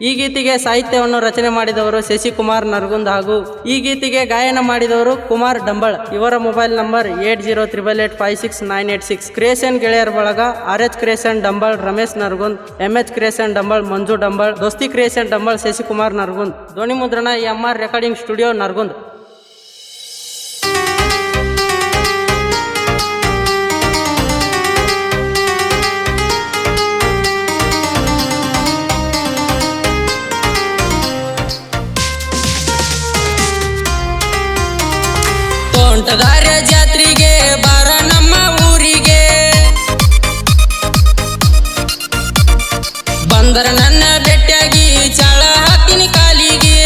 ಈ ಗೀತೆಗೆ ಸಾಹಿತ್ಯವನ್ನು ರಚನೆ ಮಾಡಿದವರು ಶಶಿಕುಮಾರ್ ನರಗುಂದ್ ಹಾಗೂ ಈ ಗೀತೆಗೆ ಗಾಯನ ಮಾಡಿದವರು ಕುಮಾರ್ ಡಂಬಳ್. ಇವರ ಮೊಬೈಲ್ ನಂಬರ್ 8088856986. ಕ್ರಿಯೇಷನ್ ಗೆಳೆಯರ ಬಳಗ RH creation Dambal Ramesh Naragund, MH creation Dambal Manju Dambal, Dosti creation Dambal Shashikumar Naragund, ಧ್ವನಿ ಮುದ್ರಣ MR recording studio Naragund. Tontadarya ಜಾತ್ರೆಗೆ ಬಾರ ನಮ್ಮ ಊರಿಗೆ, ಬಂದರ ನನ್ನ ಬೆಟ್ಟಾಗಿ ಚಾಳ ಹಾಕಿನಿ ಕಾಲಿಗೆ,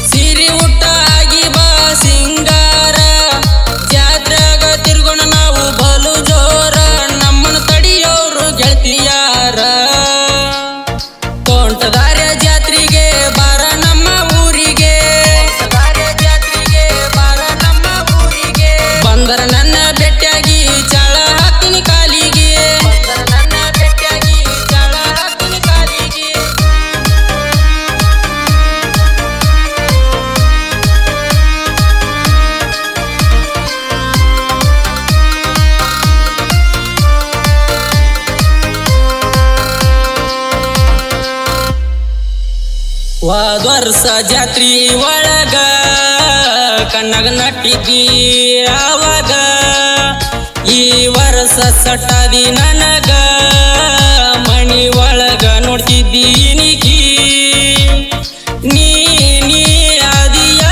ಸೀರೆ ಉಟ್ಟ ಆಗಿ ಬಾ ಸಿಂಗಾರ, ಜಾತ್ರೆಗ ತಿರ್ಗೋಣ ನಾವು ಬಲು ಜೋರ, ನಮ್ಮನ್ನು ತಡಿಯೋರು ಗೆಳತಿಯಾರ. ತೋಂಟದಾರ್ಯ ಜಾತ್ರೆಗೆ ಬಾರ ನಮ್ಮ ಊರಿಗೆ, ಬಂದರ ನನ್ನ ಬೆಟ್ಟಾಗಿ ಚಾಳ ಹಾಕಿನಿ ಕಾಲಿಗೆ, ನನ್ನ ಬೆಟ್ಟಾಗಿ ಚಾಳ ಹಾಕಿನಿ ಕಾಲಿಗೆ. ಹೋದ ವರ್ಷ ಜಾತ್ರಿ ಒಳಗ ಕಣ್ಣಗ ನಟ್ಟಿದ್ದಿ ಆವಾಗ, ಈ ವರ್ಷ ಸಟ್ಟಾದಿ ನನಗ ಮಣಿ ಒಳಗ ನೋಡ್ತಿದ್ದೀನಿಕಿ, ನೀ ಆದಿಯ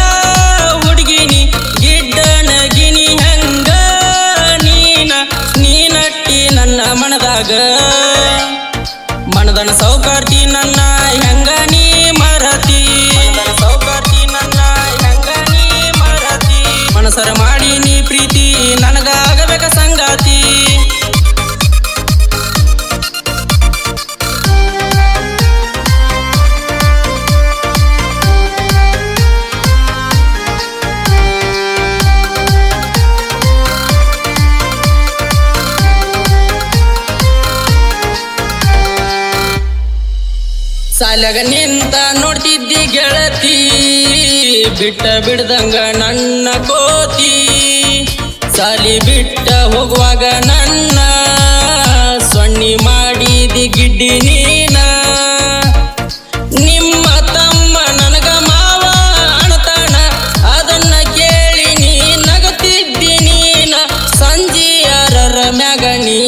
ಹುಡುಗಿನಿ ಗಿಡ್ಡನ ಗಿನಿ ಹಂಗ, ನೀ ನಟ್ಟಿ ನನ್ನ ಮನದಾಗ, ಮನದನ ಸೌಕಾರ್ತಿ ನನ್ನ ಹೆಂಗ ನೀ ಮರತಿ, ಸೌಕಾರ್ತಿ ನನ್ನ ಹೆಂಗ ನೀ ಮರತಿ, ಮನಸರ ಮಾಡಿ ನೀ ಪ್ರೀತಿ ನನಗಾಗಬೇಕ ಸಂಗಾತಿ. ಸಾಲಾಗ ನಿಂತ ನೋಡ್ತಿದ್ದಿ ಗೆಳತಿ, ಬಿಟ್ಟ ಬಿಡ್ದಂಗ ನನ್ನ ಕೋತಿ, ಸಾಲಿ ಬಿಟ್ಟ ಹೋಗುವಾಗ ನನ್ನ ಸೊನ್ನಿ ಮಾಡಿದಿ ಗಿಡ್ಡಿ ನೀನ, ನಿಮ್ಮ ತಮ್ಮ ನನಗ ಮಾವ ಅಣತಾನ, ಅದನ್ನ ಕೇಳಿ ನೀ ನಗತಿದ್ದಿ ನೀನ, ಸಂಜೆ 6ರ ಮ್ಯಾಗ ನೀ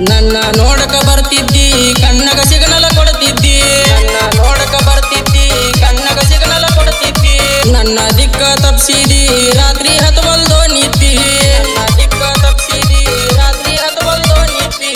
ನನ್ನ ನೋಡಕ ಬರ್ತಿದ್ದಿ, ಕಣ್ಣಗ ಸಿಗ್ನಲ ಕೊಡ್ತಿದ್ದಿ, ನನ್ನ ನೋಡಕ ಬರ್ತಿದ್ದಿ, ಕಣ್ಣಗ ಸಿಗ್ನಲ ಕೊಡ್ತಿದ್ದಿ, ನನ್ನ ದಿಕ್ಕ ತಪ್ಸಿದಿ ರಾತ್ರಿ ಹತ್ತಬಲ್ದೋ ನಿದ್ದಿ, ನನ್ನ ದಿಕ್ಕ ತಪ್ಸಿದಿ ರಾತ್ರಿ ಹತ್ತಬಲ್ದೋ ನಿದ್ದಿ.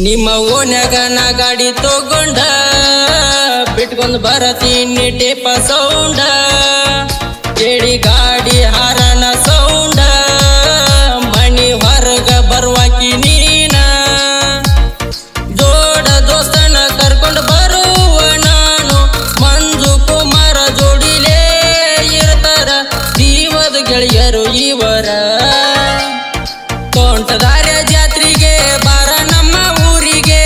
ನಿಮ್ಮ ಓನ್ಯಾಗ ನಾ ಗಾಡಿ ತಗೊಂಡ ಬಿಟ್ಕೊಂಡ್ ಬರತೀನಿ ಟೇಪ ಸೌಂಡ, ಕೇಳಿ ಗಾಡಿ ಹಾರನ ಸೌಂಡ, ಮಣಿ ಹೊರಗ ಬರುವಾಕಿ ನೀನ, ಜೋಡ ದೋಸ್ತನ ಕರ್ಕೊಂಡು ಬರುವ ನಾನು, ಮಂಜು ಕುಮಾರ ಜೋಡಿಲೇ ಇರ್ತಾರ ಜೀವದ ಗೆಳೆಯರು ಇವರ. ತೋಂಟದಾರ್ಯ ಜಾತ್ರೆಗೆ ಬಾರ ನಮ್ಮ ಊರಿಗೆ,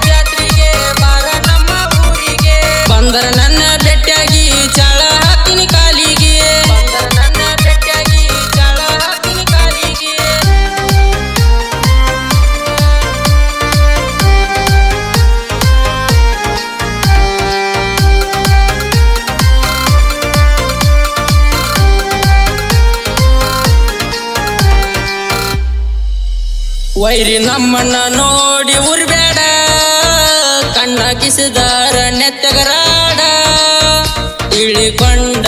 ಜಾತ್ರೆಗೆ ಬಾರ ನಮ್ಮ ಊರಿಗೆ, ಬಂದರ ನನ್ನ ಬೆಟ್ಟಾಗಿ ಚಾಳ ಹಾಕಿನಿ ಕಾಲಿಗೆ, ಬಂದರ ನನ್ನ ಬೆಟ್ಟಾಗಿ ಚಾಳ ಹಾಕಿನಿ ಕಾಲಿಗೆ. ವೈರಿ ನಮ್ಮನ್ನ ನೋಡಿ ಉರ್ಬೇಡ, ಕಣ್ಣ ಕಿಸಿದಾರ ನೆತ್ತಗರಾಡ, ಇಳಿಕೊಂಡ